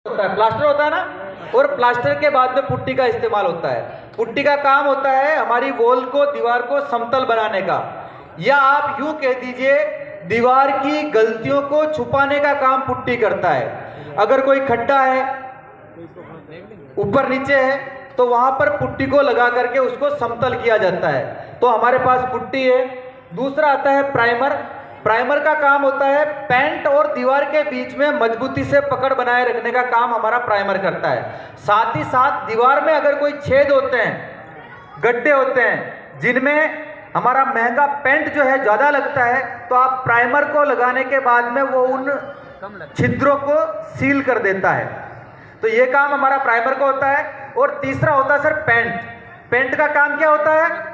होता है, प्लास्टर होता है ना, और प्लास्टर के बाद में पुट्टी का इस्तेमाल होता है। पुट्टी का काम होता है हमारी वॉल को, दीवार को समतल बनाने का, या आप यूं कह दीजिए दीवार की गलतियों को छुपाने का काम पुट्टी करता है। अगर कोई खड्डा है, ऊपर नीचे है, तो वहां पर पुट्टी को लगा करके उसको समतल किया जाता है। तो हमारे पास पुट्टी है। दूसरा आता है प्राइमर। प्राइमर का काम होता है पेंट और दीवार के बीच में मजबूती से पकड़ बनाए रखने का काम हमारा प्राइमर करता है। साथ ही साथ दीवार में अगर कोई छेद होते हैं, गड्ढे होते हैं जिनमें हमारा महंगा पेंट जो है ज़्यादा लगता है, तो आप प्राइमर को लगाने के बाद में वो उन छिद्रों को सील कर देता है। तो ये काम हमारा प्राइमर का होता है। और तीसरा होता है सर पेंट। पेंट का काम क्या होता है?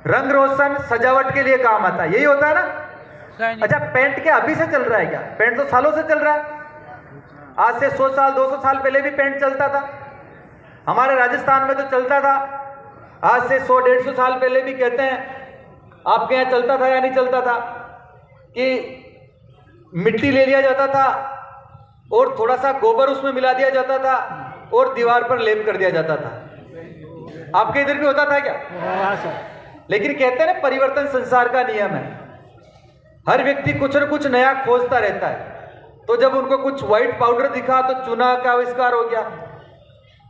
रंग रोशन सजावट के लिए काम आता है, यही होता है ना। अच्छा, पेंट क्या अभी से चल रहा है क्या? पेंट तो सालों से चल रहा है। आज से 100 साल 200 साल पहले भी पेंट चलता था। हमारे राजस्थान में तो चलता था। आज से 100-150 साल पहले भी कहते हैं, आपके यहाँ चलता था या नहीं चलता था कि मिट्टी ले लिया जाता था और थोड़ा सा गोबर उसमें मिला दिया जाता था और दीवार पर लेप कर दिया जाता था। आपके इधर भी होता था क्या? लेकिन कहते हैं ना, परिवर्तन संसार का नियम है। हर व्यक्ति कुछ न कुछ नया खोजता रहता है। तो जब उनको कुछ व्हाइट पाउडर दिखा तो चूना का आविष्कार हो गया,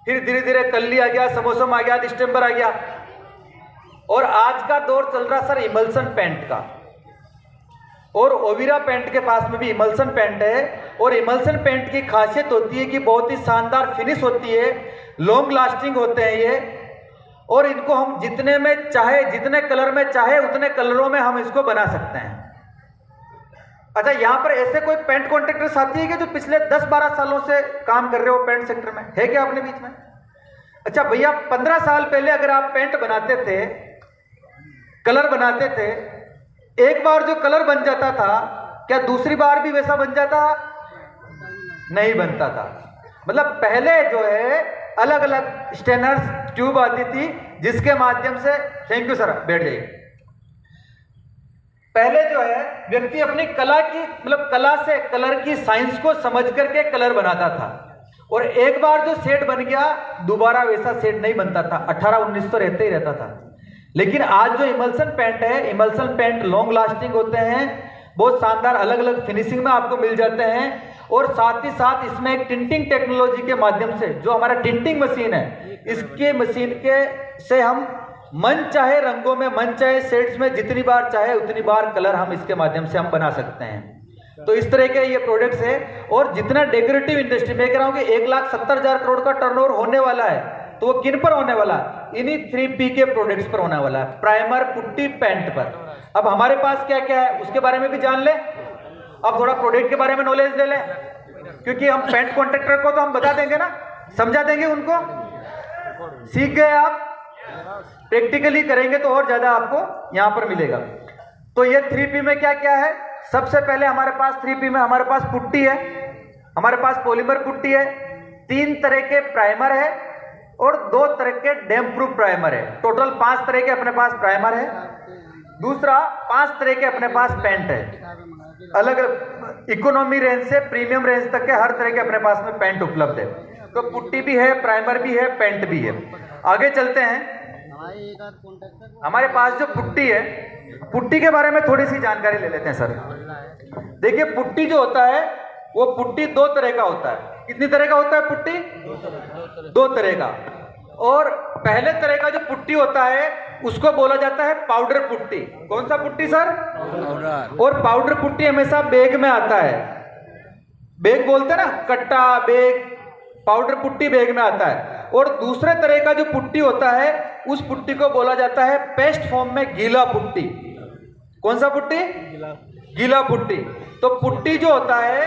फिर धीरे धीरे कल्ली आ गया, समोसम आ गया, डिस्टेम्बर आ गया, और आज का दौर चल रहा सर इमल्सन पेंट का। और ओविरा पेंट के पास में भी इमल्सन पेंट है। और इमल्सन पेंट की खासियत होती है कि बहुत ही शानदार फिनिश होती है, लॉन्ग लास्टिंग होते हैं ये, और इनको हम जितने में चाहे, जितने कलर में चाहे उतने कलरों में हम इसको बना सकते हैं। अच्छा, यहाँ पर ऐसे कोई पेंट कॉन्ट्रैक्टर साथी है कि जो पिछले 10-12 सालों से काम कर रहे हो पेंट सेक्टर में? है क्या अपने बीच में? अच्छा भैया, 15 साल पहले अगर आप पेंट बनाते थे, कलर बनाते थे, एक बार जो कलर बन जाता था, क्या दूसरी बार भी वैसा बन जाता? नहीं बनता था। मतलब पहले जो है अलग अलग स्टेनर्स ट्यूब आती थी जिसके माध्यम से, थैंक यू सर, बैठ जाइए। पहले जो है व्यक्ति अपनी कला की, मतलब कला से कलर की साइंस को समझ करके कलर बनाता था, और एक बार जो सेट बन गया दोबारा वैसा सेट नहीं बनता था। 18-19 तो रहते ही रहता था। लेकिन आज जो इमल्सन पेंट है, इमल्सन पेंट लॉन्ग लास्टिंग होते हैं, बहुत शानदार अलग अलग फिनिशिंग में आपको मिल जाते हैं। और साथ ही साथ इसमें एक टिंटिंग टेक्नोलॉजी के माध्यम से, जो हमारा टिंटिंग मशीन है, इसके मशीन के से हम मन चाहे रंगों में, मन चाहे शेड्स में जितनी बार चाहे उतनी बार कलर हम इसके माध्यम से हम बना सकते हैं। तो इस तरह के ये प्रोडक्ट्स है। और जितना डेकोरेटिव इंडस्ट्री में कह रहा हूँ कि 1,70,000 करोड़ का टर्नओवर होने वाला है, तो वो किन पर होने वाला है? इन्हीं 3P के प्रोडक्ट्स पर होने वाला है, प्राइमर, पुट्टी, पेंट पर। अब हमारे पास क्या क्या है उसके बारे में भी जान ले। अब थोड़ा प्रोडक्ट के बारे में नॉलेज ले ले, क्योंकि हम पेंट कॉन्ट्रैक्टर को तो हम बता देंगे ना, समझा देंगे उनको। सीख गए आप, प्रैक्टिकली करेंगे तो और ज्यादा आपको यहां पर मिलेगा। तो ये 3P में क्या क्या है? सबसे पहले हमारे पास 3P में हमारे पास पुट्टी है, हमारे पास पॉलीमर पुट्टी है, 3 तरह के प्राइमर है और 2 तरह के डैम्प प्रूफ प्राइमर है। टोटल 5 तरह के अपने पास प्राइमर है। दूसरा 5 तरह के अपने पास पेंट है, अलग अलग इकोनॉमी रेंज से प्रीमियम रेंज तक के हर तरह के अपने पास में पेंट उपलब्ध है। तो पुट्टी भी है, प्राइमर भी है, पेंट भी है। आगे चलते हैं। हमारे पास जो पुट्टी है, पुट्टी के बारे में थोड़ी सी जानकारी ले लेते हैं सर। देखिए, पुट्टी जो होता है वो पुट्टी 2 तरह का होता है। कितनी तरह का होता है पुट्टी? 2 तरह का। और पहले तरह का जो पुट्टी होता है उसको बोला जाता है पाउडर पुट्टी। कौन सा पुट्टी सर? पाउडर। और पाउडर पुट्टी हमेशा बैग में आता है। बैग बोलते हैं ना, कट्टा, बैग, पाउडर पुट्टी बैग में आता है। और दूसरे तरह का जो पुट्टी होता है उस पुट्टी को बोला जाता है पेस्ट फॉर्म में गीला पुट्टी। कौन सा पुट्टी? गीला पुट्टी। तो पुट्टी जो होता है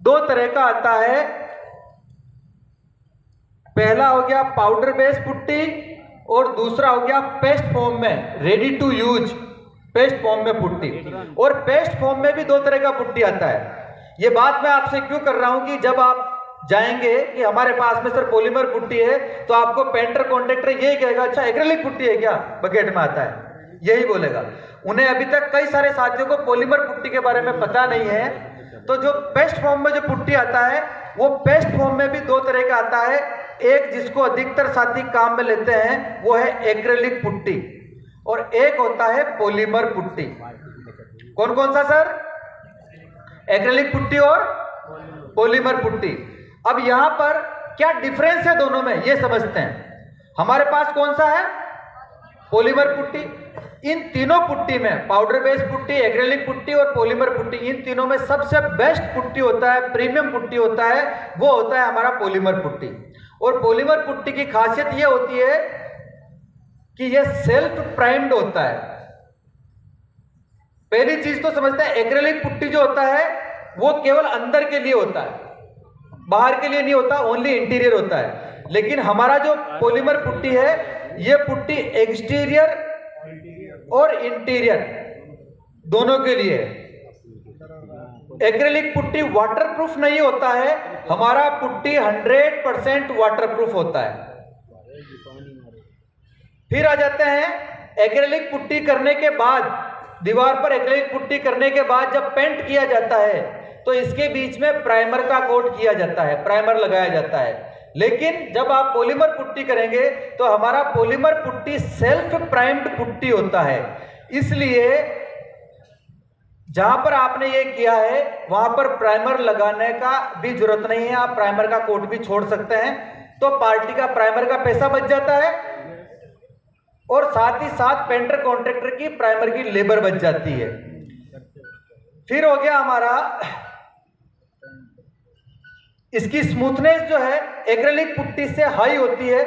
2 तरह का आता है। पहला हो गया पाउडर बेस्ड पुट्टी और दूसरा हो गया पेस्ट फॉर्म में, ready to use paste form में पुट्टी। और पेस्ट फॉर्म में भी 2 तरह का पुट्टी आता है। ये बात मैं आपसे क्यों कर रहा हूं कि जब आप जाएंगे कि हमारे पास में सर पॉलीमर पुट्टी है, तो आपको पेंटर कॉन्ट्रैक्टर यही कहेगा, अच्छा एक्रेलिक पुट्टी है क्या, बकेट में आता है, यही बोलेगा। उन्हें अभी तक कई सारे साथियों को पॉलीमर पुट्टी के बारे में पता नहीं है। तो जो पेस्ट फॉर्म में जो पुट्टी आता है वो पेस्ट फॉर्म में भी दो तरह का आता है। एक जिसको अधिकतर साथी काम में लेते हैं वो है एक्रेलिक पुट्टी, और एक होता है पॉलीमर पुट्टी। कौन कौन सा सर? एक्रेलिक पुट्टी और पॉलीमर पुट्टी। अब यहां पर क्या डिफरेंस है दोनों में ये समझते हैं। हमारे पास कौन सा है? Polymer putty. इन तीनों पुट्टी में powder based putty, acrylic putty और पॉलीमर पुट्टी, इन तीनों में सबसे बेस्ट पुट्टी होता है, प्रीमियम पुट्टी होता है, वो होता है हमारा पॉलीमर पुट्टी। और पॉलीमर पुट्टी की खासियत ये होती है कि ये सेल्फ प्राइम्ड होता है। पहली चीज तो समझते हैं, एक्रेलिक पुट्टी जो होता है वो केवल अंदर के लिए होता है, बाहर के लिए नहीं होता, ओनली इंटीरियर होता है। लेकिन हमारा जो पॉलीमर पुट्टी है ये पुट्टी एक्सटीरियर और इंटीरियर दोनों के लिए है। एक्रेलिक पुट्टी वाटरप्रूफ नहीं होता है, हमारा पुट्टी 100% वाटरप्रूफ होता है। फिर आ जाते हैं एक्रेलिक पुट्टी करने के बाद, दीवार पर एक्रेलिक पुट्टी करने के बाद जब पेंट किया जाता है तो इसके बीच में प्राइमर का कोट किया जाता है, प्राइमर लगाया जाता है। लेकिन जब आप पॉलीमर पुट्टी करेंगे तो हमारा polymer putty self primed putty होता है, इसलिए जहां पर आपने ये किया है वहां पर प्राइमर लगाने का भी जरूरत नहीं है, आप प्राइमर का कोट भी छोड़ सकते हैं। तो पार्टी का प्राइमर का पैसा बच जाता है और साथ ही साथ पेंटर कॉन्ट्रैक्टर की प्राइमर की लेबर बच जाती है। फिर हो गया हमारा इसकी स्मूथनेस जो है एक्रेलिक पुट्टी से हाई होती है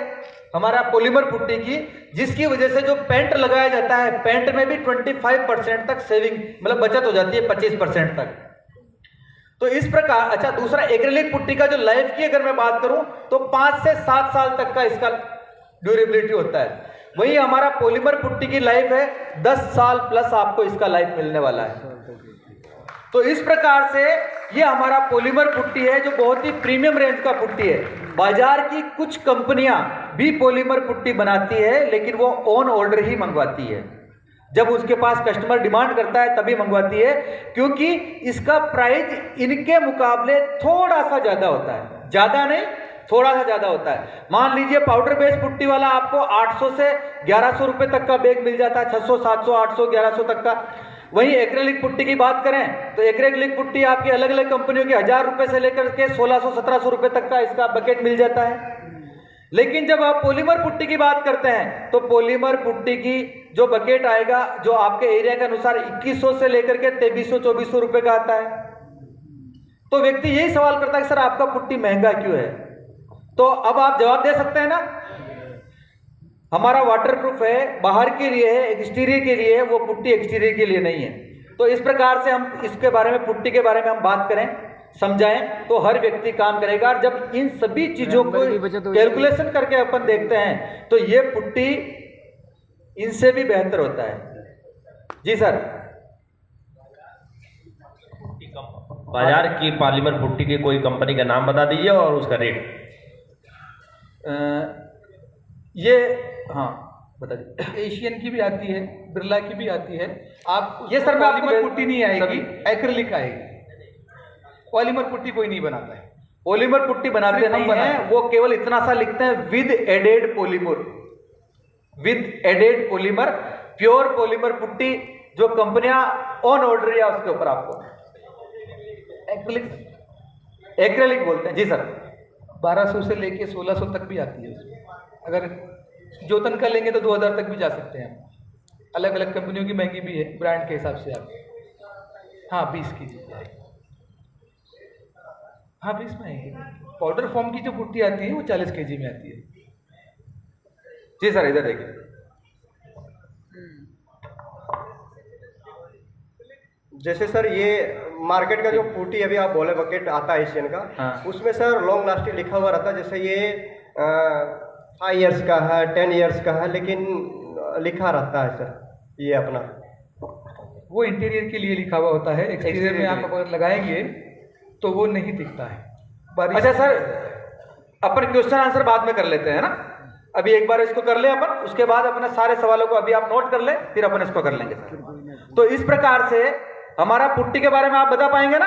हमारा पॉलीमर पुट्टी की, जिसकी वजह से जो पेंट लगाया जाता है पेंट में भी 25% तक सेविंग मतलब बचत हो जाती है, 25% तक। तो इस प्रकार अच्छा, दूसरा एक्रेलिक पुट्टी का जो लाइफ की अगर मैं बात करूं तो 5 से 7 साल तक का इसका ड्यूरेबिलिटी होता है। वही हमारा पॉलीमर पुट्टी की लाइफ है 10 साल प्लस आपको इसका लाइफ मिलने वाला है। तो इस प्रकार से ये हमारा पॉलीमर पुट्टी है जो बहुत ही प्रीमियम रेंज का पुट्टी है। बाजार की कुछ कंपनियां भी पॉलीमर पुट्टी बनाती है लेकिन वो ऑन ऑर्डर ही मंगवाती है, जब उसके पास कस्टमर डिमांड करता है तभी मंगवाती है, क्योंकि इसका प्राइस इनके मुकाबले थोड़ा सा ज्यादा होता है, ज्यादा नहीं थोड़ा सा ज्यादा होता है। मान लीजिए पाउडर बेस्ड पुट्टी वाला आपको 800 से 1100 रुपए तक का बैग मिल जाता है, 600 700 800 1100 तक का। वहीं एक्रेलिक पुट्टी की बात करें तो एक्रेलिक पुट्टी आपकी अलग अलग कंपनियों की 1000 रुपए से लेकर के 1600 1700 रुपए तक का इसका बकेट मिल जाता है। लेकिन जब आप पॉलीमर पुट्टी की बात करते हैं तो पॉलीमर पुट्टी की जो बकेट आएगा जो आपके एरिया के अनुसार 2100 से लेकर के 2300 2400 रुपए का आता है। तो व्यक्ति यही सवाल करता है कि सर आपका पुट्टी महंगा क्यों है? तो अब आप जवाब दे सकते हैं ना, हमारा वाटरप्रूफ है, बाहर के लिए है, एक्सटीरियर के लिए है, वो पुट्टी एक्सटीरियर के लिए नहीं है। तो इस प्रकार से हम इसके बारे में, पुट्टी के बारे में हम बात करें, समझाएं तो हर व्यक्ति काम करेगा। और जब इन सभी चीजों को कैलकुलेशन करके अपन देखते हैं तो ये पुट्टी इनसे भी बेहतर होता है। जी सर। बाजार की पॉलीमर पुट्टी की कोई कंपनी का नाम बता दीजिए और उसका रेट। ये हाँ बता दीजिए। एशियन की भी आती है, बिरला की भी आती है। आप ये सर पॉलीमर पुट्टी नहीं आएगी, एक्रिलिक आएगी। पॉलीमर पुट्टी कोई नहीं बनाता है, पॉलीमर पुट्टी बनाते नहीं है, वो केवल इतना सा लिखते हैं with added polymer, with added polymer. Pure polymer putty जो कंपनियां ऑन ऑर्डर या उसके ऊपर आपको एक्रेलिक बोलते हैं। जी सर। 1200 से लेके 1600 तक भी आती है उसमें। अगर जोतन का लेंगे तो 2000 तक भी जा सकते हैं। अलग अलग कंपनियों की महंगी भी है ब्रांड के हिसाब से। आप हाँ 20 की हाँ 20 में आएगी। पाउडर फॉर्म की जो पुट्टी आती है वो 40 kg में आती है। जी सर इधर देखिए। जैसे सर ये मार्केट का जो पुट्टी अभी आप बोले बकेट आता है एशियन का, हाँ। उसमें सर लॉन्ग लास्टिंग लिखा हुआ रहता है। जैसे ये 5 ईयर्स का है, 10 ईयर्स का है, लेकिन लिखा रहता है सर ये अपना। वो इंटीरियर के लिए लिखा हुआ होता है, एक्सटीरियर में आप अगर लगाएंगे तो वो नहीं दिखता है। अच्छा सर, अपन क्वेश्चन आंसर बाद में कर लेते हैं ना, अभी एक बार इसको कर ले अपन, उसके बाद अपने सारे सवालों को अभी आप नोट कर ले, फिर अपन इसको कर लेंगे सर। तो इस प्रकार से हमारा पुट्टी के बारे में आप बता पाएंगे ना,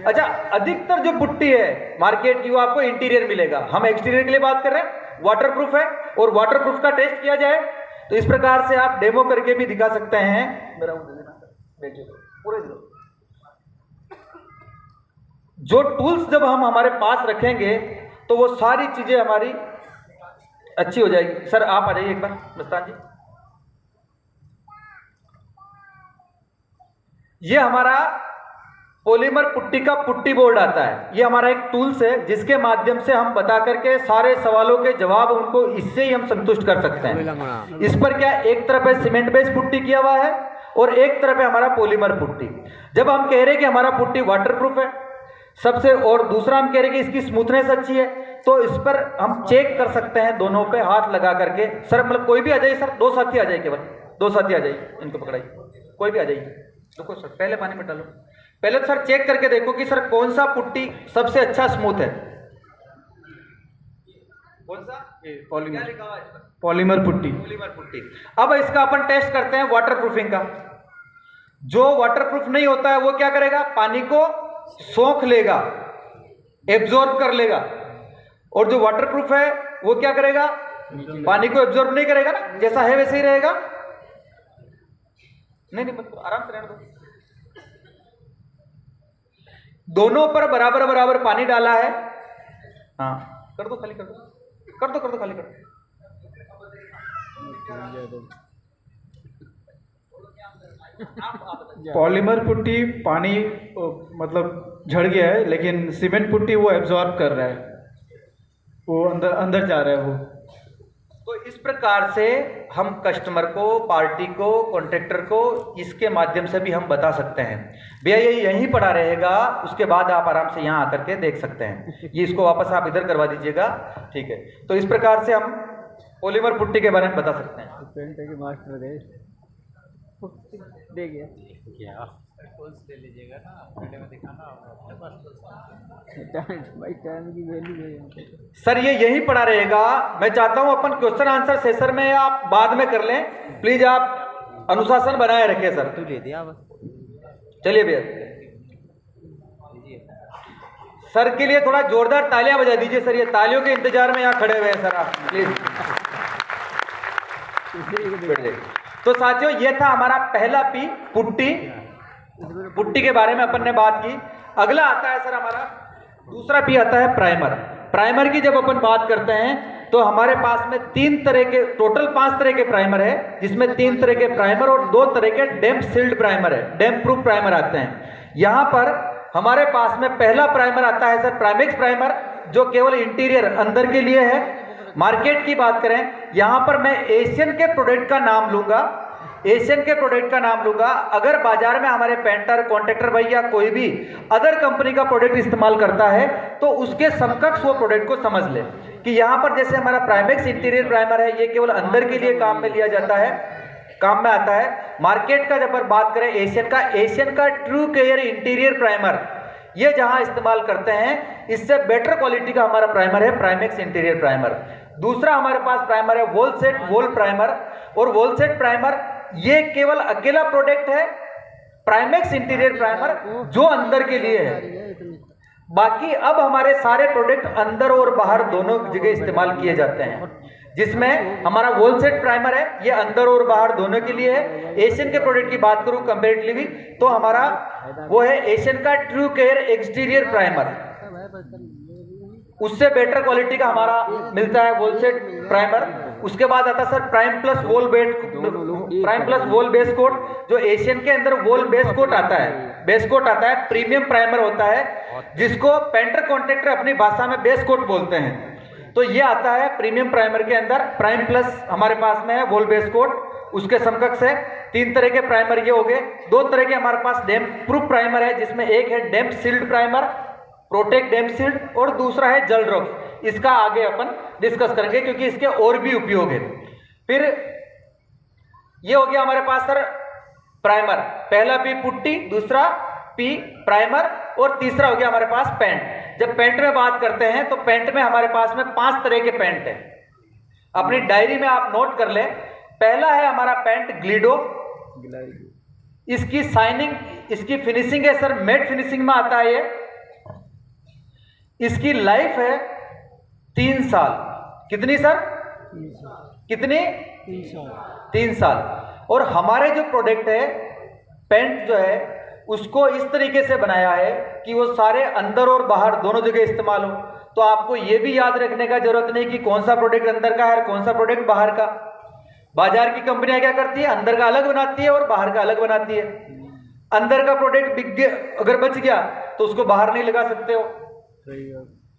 अच्छा, अधिकतर जो पुट्टी है मार्केट की वो आपको इंटीरियर मिलेगा, हम एक्सटीरियर के लिए बात कर रहे हैं। वाटरप्रूफ है और वाटरप्रूफ का टेस्ट किया जाए तो इस प्रकार से आप डेमो करके भी दिखा सकते हैं। मेरा पूरे जो टूल्स जब हम हमारे पास रखेंगे तो वो सारी चीजें हमारी अच्छी हो जाएगी। सर आप आ जाइए एक बार, मस्तान जी। ये हमारा पॉलीमर पुट्टी का पुट्टी बोर्ड आता है। ये हमारा एक टूल्स है जिसके माध्यम से हम बता करके सारे सवालों के जवाब उनको इससे ही हम संतुष्ट कर सकते हैं। इस पर क्या एक तरफ है सीमेंट बेस्ड पुट्टी किया हुआ है और एक तरफ है हमारा पॉलीमर पुट्टी। जब हम कह रहे हैं कि हमारा पुट्टी वाटरप्रूफ है सबसे, और दूसरा हम कह रहे हैं कि इसकी स्मूथनेस अच्छी है, तो इस पर हम चेक कर सकते हैं दोनों पे हाथ लगा करके। सर मतलब कोई भी आ जाइए सर, 2 साथी आ जाइए, केवल 2 साथी आ जाइए, इनको पकड़ाइए, कोई भी आ जाइए। देखो सर पहले पानी में डालो, पहले तो सर चेक करके देखो कि सर कौन सा पुट्टी सबसे अच्छा स्मूथ है। कौन सा? पॉलीमर, क्या लिखा हुआ है इस पर? Polymer putty. Polymer putty. अब इसका अपन टेस्ट करते हैं वाटरप्रूफिंग का। जो वाटरप्रूफ नहीं होता है वो क्या करेगा, पानी को सोख लेगा, एब्जॉर्ब कर लेगा, और जो वाटरप्रूफ है वो क्या करेगा, पानी को एब्जॉर्ब नहीं करेगा ना, जैसा है वैसे ही रहेगा। नहीं मतलब आराम से रहने दो। दोनों पर बराबर बराबर पानी डाला है। हाँ कर दो, खाली कर दो, कर दो, कर दो, खाली कर दो। पॉलीमर पुट्टी पानी मतलब झड़ गया है, लेकिन सीमेंट पुट्टी वो एब्जॉर्ब कर रहा है, वो अंदर अंदर जा रहा है वो। तो इस प्रकार से हम कस्टमर को, पार्टी को, कॉन्ट्रैक्टर को इसके माध्यम से भी हम बता सकते हैं। भैया ये यहीं पड़ा रहेगा, उसके बाद आप आराम से यहाँ आकर के देख सकते हैं। ये इसको वापस आप इधर करवा दीजिएगा, ठीक है। तो इस प्रकार से हम पॉलीमर पुट्टी के बारे में बता सकते हैं। पेंट के मास्टर दे गया क्या ले लीजिएगा ना, वीडियो में दिखाना भाई, टाइम की वैल्यू है। सर ये यहीं पड़ा रहेगा। मैं चाहता हूं अपन क्वेश्चन आंसर सेशन में आप बाद में कर लें, प्लीज आप अनुशासन बनाए रखें सर। तू ले दिया चलिए भैया, सर के लिए थोड़ा जोरदार तालियां बजा दीजिए सर, ये तालियों के इंतजार में यहाँ खड़े हुए हैं सर आप, प्लीज। तो साथियों ये था हमारा पहला पी, पुट्टी। पुट्टी के बारे में अपन ने बात की। अगला आता है सर हमारा दूसरा पी आता है प्राइमर। प्राइमर की जब अपन बात करते हैं तो हमारे पास में 3 तरह के, टोटल 5 तरह के प्राइमर है, जिसमें 3 तरह के प्राइमर और 2 तरह के डैम्प सील्ड प्राइमर है, डैम्प प्रूफ प्राइमर आते हैं। यहां पर हमारे पास में पहला प्राइमर आता है सर प्राइमेक्स प्राइमर, जो केवल इंटीरियर अंदर के लिए है। मार्केट की बात करें, यहां पर मैं एशियन के प्रोडक्ट का नाम लूंगा, एशियन के प्रोडक्ट का नाम लूंगा। अगर बाजार में हमारे पेंटर, कॉन्ट्रैक्टर भाई या कोई भी अदर कंपनी का प्रोडक्ट इस्तेमाल करता है तो उसके समकक्ष वो प्रोडक्ट को समझ ले कि यहां पर जैसे हमारा प्राइमेक्स इंटीरियर प्राइमर है, ये केवल अंदर के लिए काम में लिया जाता है, काम में आता है। मार्केट का जब हम बात करें एशियन का ट्रू केयर इंटीरियर प्राइमर, ये जहां इस्तेमाल करते हैं, इससे बेटर क्वालिटी का हमारा प्राइमर है प्राइमेक्स इंटीरियर प्राइमर। दूसरा हमारे पास प्राइमर है वॉल सेट वॉल प्राइमर, और वॉल सेट प्राइमर ये केवल अकेला प्रोडक्ट है प्राइमेक्स इंटीरियर प्राइमर जो अंदर के लिए है। बाकी अब हमारे सारे प्रोडक्ट अंदर और बाहर दोनों जगह इस्तेमाल किए जाते हैं, जिसमें हमारा वॉल सेट प्राइमर है, ये अंदर और बाहर दोनों के लिए है। एशियन के प्रोडक्ट की बात करूं कंपैरेटिवली तो हमारा वो है एशियन का ट्रू केयर एक्सटीरियर प्राइमर, उससे बेटर क्वालिटी का हमारा मिलता है वॉल सेट प्राइमर। उसके बाद आता है sir prime plus wall base coat, जो एशियन के अंदर वॉल बेस कोट आता है, बेस कोट आता है, प्रीमियम प्राइमर होता है, जिसको पेंटर कॉन्ट्रैक्टर अपनी भाषा में बेस कोट बोलते हैं। तो ये आता है प्रीमियम प्राइमर के अंदर। प्राइम प्लस हमारे पास में है वॉल बेस कोट, उसके समकक्ष है। 3 तरह के प्राइमर ये हो गए। 2 तरह के हमारे पास डैम्प प्रूफ प्राइमर है, जिसमें एक है डैम्प सील्ड प्राइमर, प्रोटेक्ट डैम्प सील्ड, और दूसरा है जल रॉक्स। इसका आगे अपन डिस्कस करेंगे क्योंकि इसके और भी उपयोग है। फिर ये हो गया हमारे पास सर प्राइमर, पहला पी पुट्टी, दूसरा पी प्राइमर, और तीसरा हो गया हमारे पास पेंट। जब पेंट में बात करते हैं तो पेंट में हमारे पास में 5 तरह के पेंट है, अपनी डायरी में आप नोट कर ले। पहला है हमारा पेंट ग्लिडो, इसकी साइनिंग, इसकी फिनिशिंग है सर मैट फिनिशिंग में आता है ये। इसकी लाइफ है 3 साल। कितनी सर? कितनी? 3 साल। और हमारे जो प्रोडक्ट है पेंट जो है उसको इस तरीके से बनाया है कि वो सारे अंदर और बाहर दोनों जगह इस्तेमाल हो। तो आपको ये भी याद रखने का जरूरत नहीं कि कौन सा प्रोडक्ट अंदर का है और कौन सा प्रोडक्ट बाहर का। बाजार की कंपनियां क्या करती है, अंदर का अलग बनाती है और बाहर का अलग बनाती है। अंदर का प्रोडक्ट बिक गया, अगर बच गया तो उसको बाहर नहीं लगा सकते हो।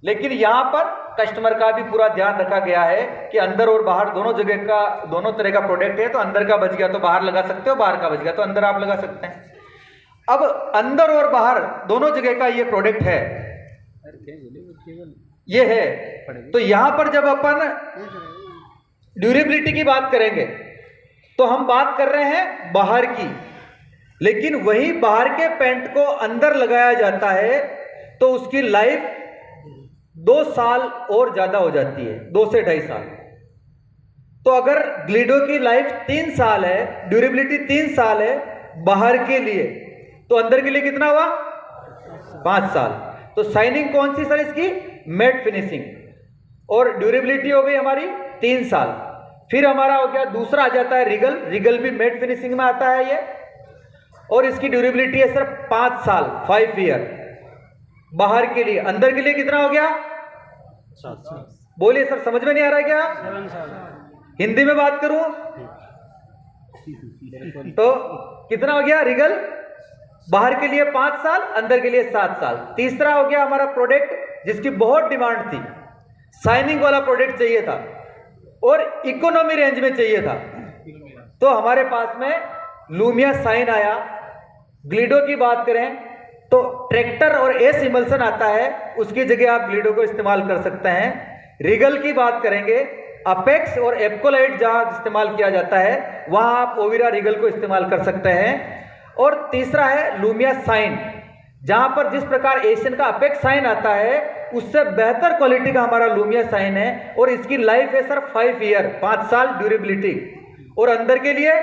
लेकिन यहां पर कस्टमर का भी पूरा ध्यान रखा गया है कि अंदर और बाहर दोनों जगह का, दोनों तरह का प्रोडक्ट है। तो अंदर का बच गया तो बाहर लगा सकते हो, बाहर का बच गया तो अंदर आप लगा सकते हैं। अब अंदर और बाहर दोनों जगह का ये प्रोडक्ट है, ये है। तो यहां पर जब अपन ड्यूरेबिलिटी की बात करेंगे तो हम बात कर रहे हैं बाहर की, लेकिन वही बाहर के पेंट को अंदर लगाया जाता है तो उसकी लाइफ 2 साल और ज्यादा हो जाती है, 2 से 2.5 साल। तो अगर ग्लिडो की लाइफ 3 साल है, ड्यूरेबिलिटी 3 साल है बाहर के लिए, तो अंदर के लिए कितना हुआ? 5 साल। तो शाइनिंग कौन सी सर इसकी? Mat finishing. और ड्यूरेबिलिटी हो गई हमारी 3 साल। फिर हमारा हो गया दूसरा आ जाता है रिगल। रिगल भी मैट फिनिशिंग में आता है ये, और इसकी ड्यूरेबिलिटी है सर 5 साल, 5 ईयर बाहर के लिए। अंदर के लिए कितना हो गया? 7 साल। बोलिए सर, समझ में नहीं आ रहा है क्या? 7 साल। हिंदी में बात करूं तो कितना हो गया? रिगल बाहर के लिए 5 साल, अंदर के लिए 7 साल। तीसरा हो गया हमारा प्रोडक्ट जिसकी बहुत डिमांड थी, शाइनिंग वाला प्रोडक्ट चाहिए था और इकोनॉमी रेंज में चाहिए था, तो हमारे पास में लूमिया शाइन आया। ग्लिडो की बात करें तो ट्रैक्टर और एस इमल्सन आता है, उसकी जगह आप ग्लिडो को इस्तेमाल कर सकते हैं। रिगल की बात करेंगे, अपेक्स और एप्कोलाइट जहां इस्तेमाल किया जाता है वहां आप ओविरा रिगल को इस्तेमाल कर सकते हैं। और तीसरा है लूमिया शाइन, जहां पर जिस प्रकार एशियन का अपेक्स शाइन आता है उससे बेहतर क्वालिटी का हमारा लूमिया शाइन है, और इसकी लाइफ है सर 5 ईयर, 5 साल ड्यूरेबिलिटी, और अंदर के लिए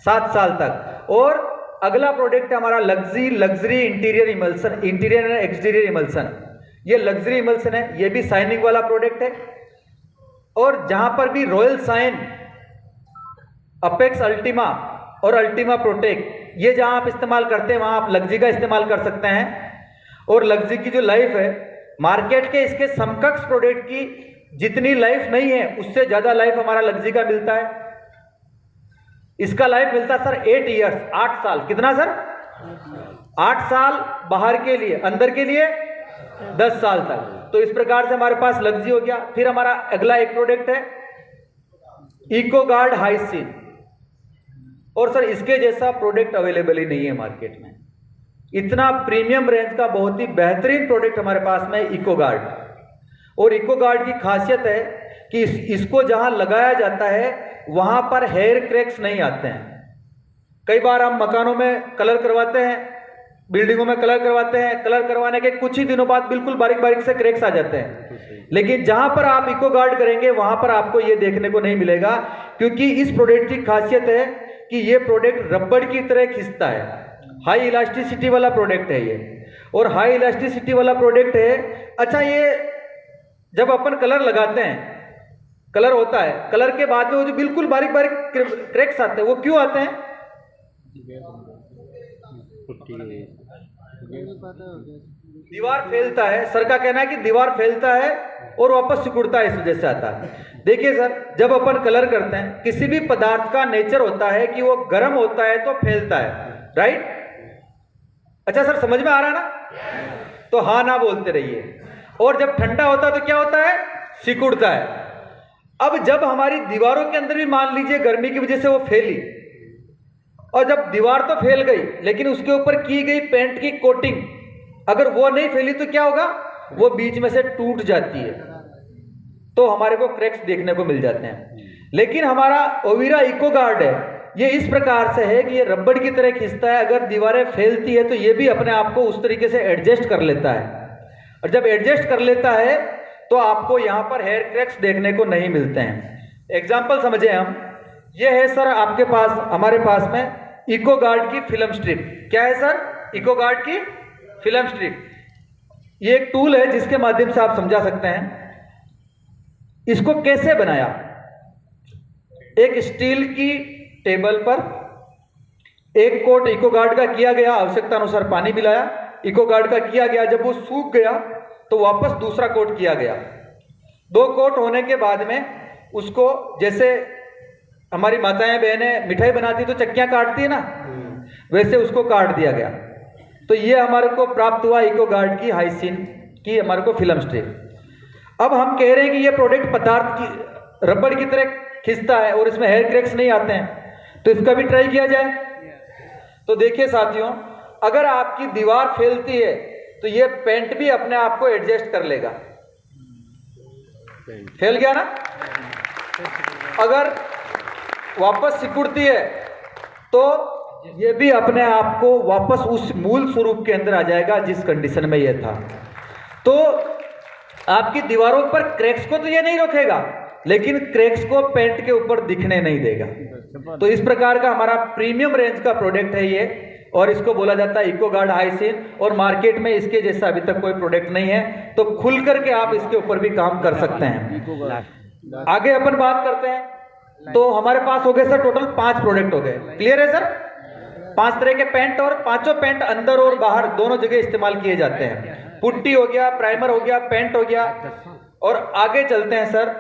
7 साल तक। और अगला प्रोडक्ट हमारा luxury interior emulsion, interior and exterior emulsion. ये लग्जरी इमल्सन है, ये भी शाइनिंग वाला प्रोडक्ट है। और जहां पर भी रॉयल शाइन, अपेक्स अल्टीमा और अल्टीमा प्रोटेक्ट, ये जहां आप इस्तेमाल करते हैं वहां आप लग्जी का इस्तेमाल कर सकते हैं। और लग्जी की जो लाइफ है मार्केट के इसके समकक्ष प्रोडक्ट की जितनी लाइफ नहीं है उससे ज्यादा लाइफ हमारा लग्जी का मिलता है। इसका लाइफ मिलता है सर 8 ईयर्स, 8 साल। कितना सर? 8 साल बाहर के लिए, अंदर के लिए 10 साल तक। तो इस प्रकार से हमारे पास लग्जी हो गया। फिर हमारा अगला एक प्रोडक्ट है इको गार्ड हाइसीन, और सर इसके जैसा प्रोडक्ट अवेलेबल ही नहीं है मार्केट में। इतना प्रीमियम रेंज का बहुत ही बेहतरीन प्रोडक्ट हमारे पास में इको गार्ड। और इको गार्ड की खासियत है कि इसको जहां लगाया जाता है वहां पर हेयर क्रैक्स नहीं आते हैं। कई बार हम मकानों में कलर करवाते हैं, बिल्डिंगों में कलर करवाते हैं, कलर करवाने के कुछ ही दिनों बाद बिल्कुल बारीक बारीक से क्रैक्स आ जाते हैं। लेकिन जहां पर आप इको गार्ड करेंगे वहां पर आपको ये देखने को नहीं मिलेगा, क्योंकि इस प्रोडक्ट की खासियत है कि ये प्रोडक्ट रबड़ की तरह खिंचता है। हाई इलास्टिसिटी वाला प्रोडक्ट है ये, और हाई इलास्टिसिटी वाला प्रोडक्ट है। अच्छा, ये जब अपन कलर लगाते हैं, कलर होता है, कलर के बाद में वो जो बिल्कुल बारीक बारीक क्रैक्स आते हैं, वो क्यों आते हैं? दीवार फैलता है। सर का कहना है कि दीवार फैलता है और वापस सिकुड़ता है, इस वजह से आता है। देखिए सर, जब अपन कलर करते हैं, किसी भी पदार्थ का नेचर होता है कि वो गर्म होता है तो फैलता है, राइट? अच्छा सर, समझ में आ रहा है ना? तो हाँ ना बोलते रहिए। और जब ठंडा होता है तो क्या होता है? सिकुड़ता है। अब जब हमारी दीवारों के अंदर भी मान लीजिए गर्मी की वजह से वो फैली, और जब दीवार तो फैल गई लेकिन उसके ऊपर की गई पेंट की कोटिंग अगर वो नहीं फैली तो क्या होगा? वो बीच में से टूट जाती है, तो हमारे को क्रैक्स देखने को मिल जाते हैं। लेकिन हमारा ओविरा इको गार्ड है, ये इस प्रकार से है कि ये रबड़ की तरह खींचता है। अगर दीवारें फैलती है तो ये भी अपने आप को उस तरीके से एडजस्ट कर लेता है, और जब एडजस्ट कर लेता है तो आपको यहाँ पर हेयर क्रैक्स देखने को नहीं मिलते हैं। एग्जाम्पल समझे हम, ये है सर आपके पास, हमारे पास में इको गार्ड की फिल्म स्ट्रिप। क्या है सर? इको गार्ड की फिल्म स्ट्रिप। ये एक टूल है जिसके माध्यम से आप समझा सकते हैं। इसको कैसे बनाया? एक स्टील की टेबल पर एक कोट इको गार्ड का किया गया, आवश्यकता अनुसार पानी मिलाया, इको गार्ड का किया गया। जब वो सूख गया तो वापस दूसरा कोट किया गया। 2 कोट होने के बाद में उसको, जैसे हमारी माताएं बहनें मिठाई बनाती तो चक्कियां काटती है ना, वैसे उसको काट दिया गया। तो ये हमारे को प्राप्त हुआ इको गार्ड की हाइसिन की हमारे को फिल्म स्ट्रिप। अब हम कह रहे हैं कि ये प्रोडक्ट पदार्थ की रबड़ की तरह खिंचता है और इसमें हेयर क्रैक्स नहीं आते हैं, तो इसका भी ट्राई किया जाए। तो देखिए साथियों, अगर आपकी दीवार फैलती है तो ये पेंट भी अपने आप को एडजस्ट कर लेगा। फैल गया ना? अगर वापस सिकुड़ती है तो ये भी अपने आप को वापस उस मूल स्वरूप के अंदर आ जाएगा जिस कंडीशन में ये था। तो आपकी दीवारों पर क्रैक्स को तो ये नहीं रोकेगा, लेकिन क्रैक्स को पेंट के ऊपर दिखने नहीं देगा। तो इस प्रकार का हमारा प्रीमियम रेंज का प्रोडक्ट है ये, और इसको बोला जाता है इको गार्ड हाइसिन। और मार्केट में इसके जैसा अभी तक कोई प्रोडक्ट नहीं है, तो खुल करके आप इसके ऊपर भी काम कर सकते हैं। आगे अपन बात करते हैं। तो हमारे पास हो गए सर टोटल 5 प्रोडक्ट हो गए। क्लियर है सर? 5 तरह के पेंट, और पांचों पेंट अंदर और बाहर दोनों जगह इस्तेमाल किए जाते हैं। पुट्टी हो गया, प्राइमर हो गया, पेंट हो गया। और आगे चलते हैं सर,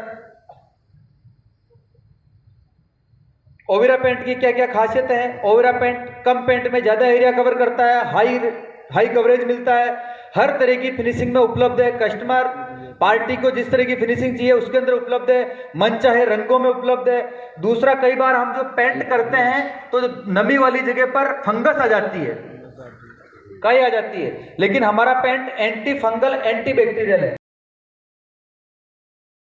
ओवेरा पेंट की क्या क्या खासियतें हैं। ओवेरा पेंट कम पेंट में ज्यादा एरिया कवर करता है, हाई कवरेज मिलता है, हर तरह की फिनिशिंग में उपलब्ध है। कस्टमर पार्टी को जिस तरह की फिनिशिंग चाहिए उसके अंदर उपलब्ध है, मन चाहे रंगों में उपलब्ध है। दूसरा, कई बार हम जो पेंट करते हैं तो नमी वाली जगह पर फंगस आ जाती है, काई आ जाती है, लेकिन हमारा paint anti fungal anti bacterial है।